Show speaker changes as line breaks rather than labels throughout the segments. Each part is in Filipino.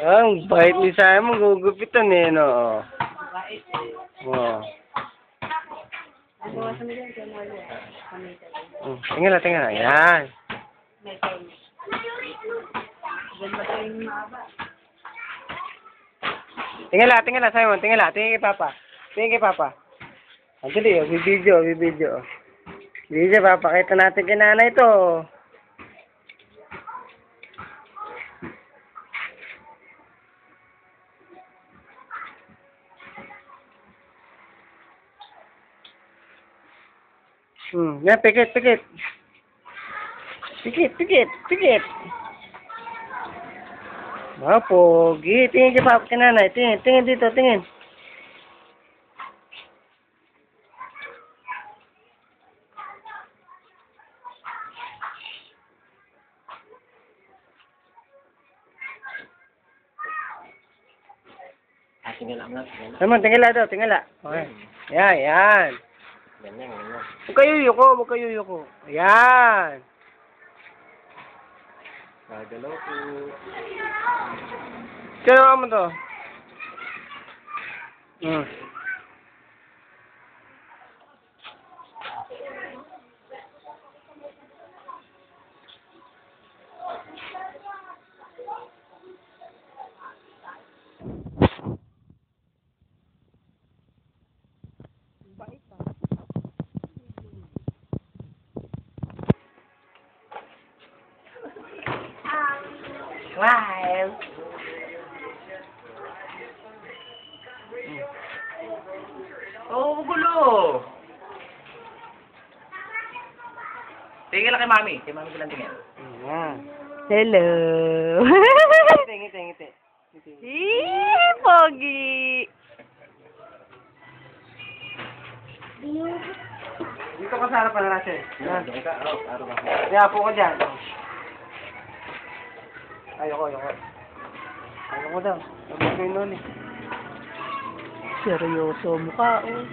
Ang bait ni Simon, gugupitan eh, no? Oh. Tingnan na. Yan. Tingnan na, Simon. Tingnan kay Papa. Tingin kay Papa. Andali, bibidyo. Video, papakita natin kay nanay to. Yan, pikit. Pikit. Wow, pogi. Tingin kay Papa, kay nanay. Tingin dito, tingin.
Tingala nga.
Naman, tingala daw. Okay. Yan.
Ganyan.
Huwag kayo yuko. Yan.
Gagalaw po.
Kaya mo to.
Wow.
Oh, gulo. Tingin lang kay Mami. Kay Mami ko lang tingin.
Hello.
Ngiti.
Pogi.
Dito ka sa harapan na natin. Yan.
Doon ka. Araw ka.
Kaya po ka dyan. Ayoko daw. Sabi ko yun nun eh.
Seryoso mukha, oh.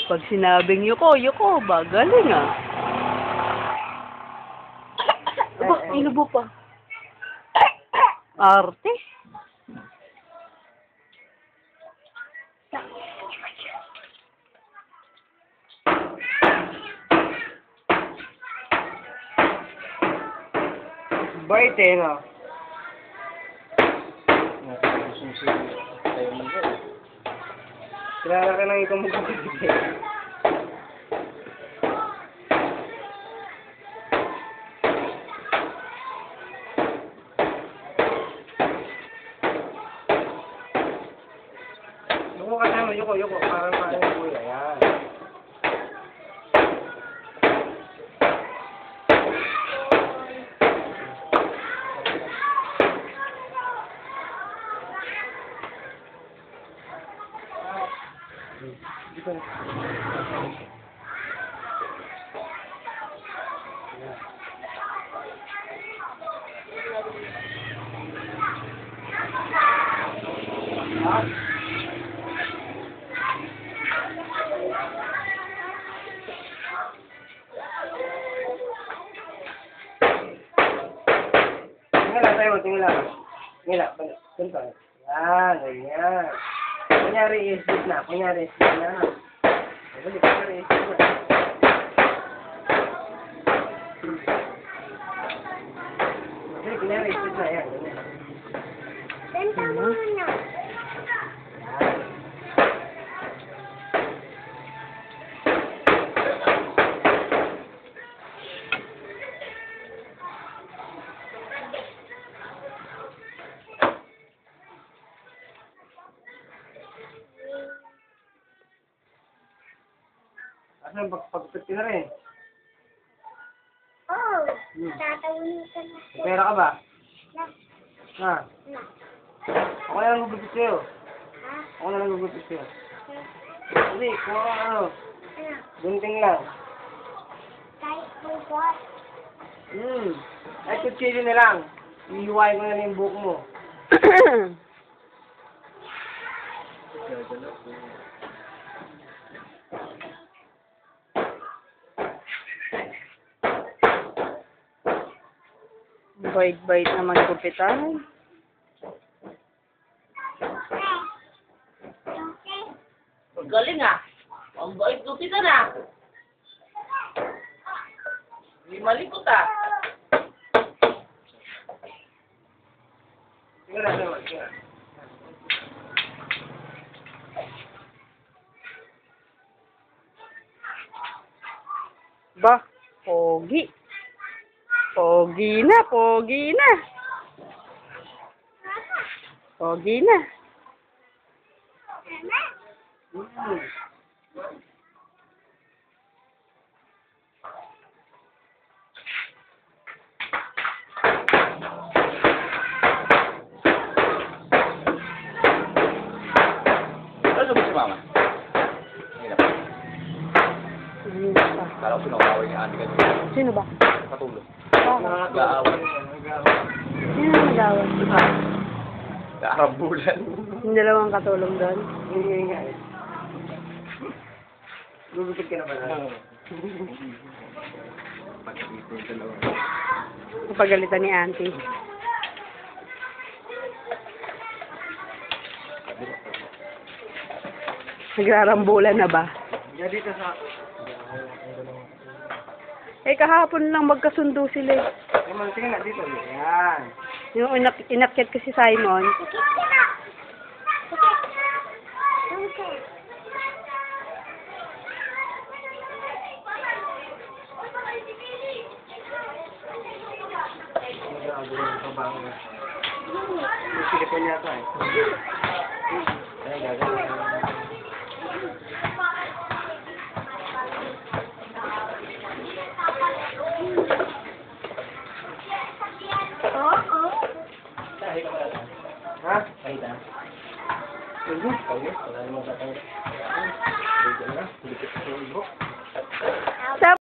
Pag sinabing yuko ba? Galing, ah. Aba, inubo pa. Arte.
Bait eh, no? Kilala ka ng itong magkakabit eh. Yuko ka naman, yuko. Parang yung kuya. Yan. Tingala. Ganito. Yan, ganyan. Kunyari is-split na. Kunyari, is-split na. Kunyari, is-split na. Yan, ganyan.
Benta muna.
Asan, pagpagpagpag na rin.
Oh, tatawin ka na.
May pera ka ba?
Na.
Ha?
Na.
Ako na lang gugupit sa'yo.
Ha?
Ako na lang gugupit sa'yo.
Okay.
Hindi, kuha ka ano.
Ano?
Gunting lang.
Kahit bugot.
Ay, kutsilyo na lang. Ihiwain ko na yung buhok mo.
Gagalaw po.
Bait-bait naman gupitan.
Magaling ah. Ang bait ko kita na. Hindi malikot ah.
Tingnan na, Simon. Tingnan.
Ba, pogi. Pogi na, pogi na. Pogi na.
Ano ba si Mama? Hirap. Kala ko pinakawaway ni Ate kasi
Sino ba?
katulog.
Bakit?
Nag-aaway.
Sino ang nagawad?
Karambulan.
Yung dalawang katulong doon.
Hindi nga eh. Gugupit ka na ba na?
Pag-ibig yung dalawa.
Napagalitan ni auntie. Nagrarambulan na ba?
Yan dito sa...
Eh, kahapon lang magkasundo sila eh.
Simon, tingnan na dito. Yan.
Yung inakyat ko si Simon,
Silipon yata eh. Ay, gagawin. Ha?
Kahit na.
Mhm.
Wala namang tatawag.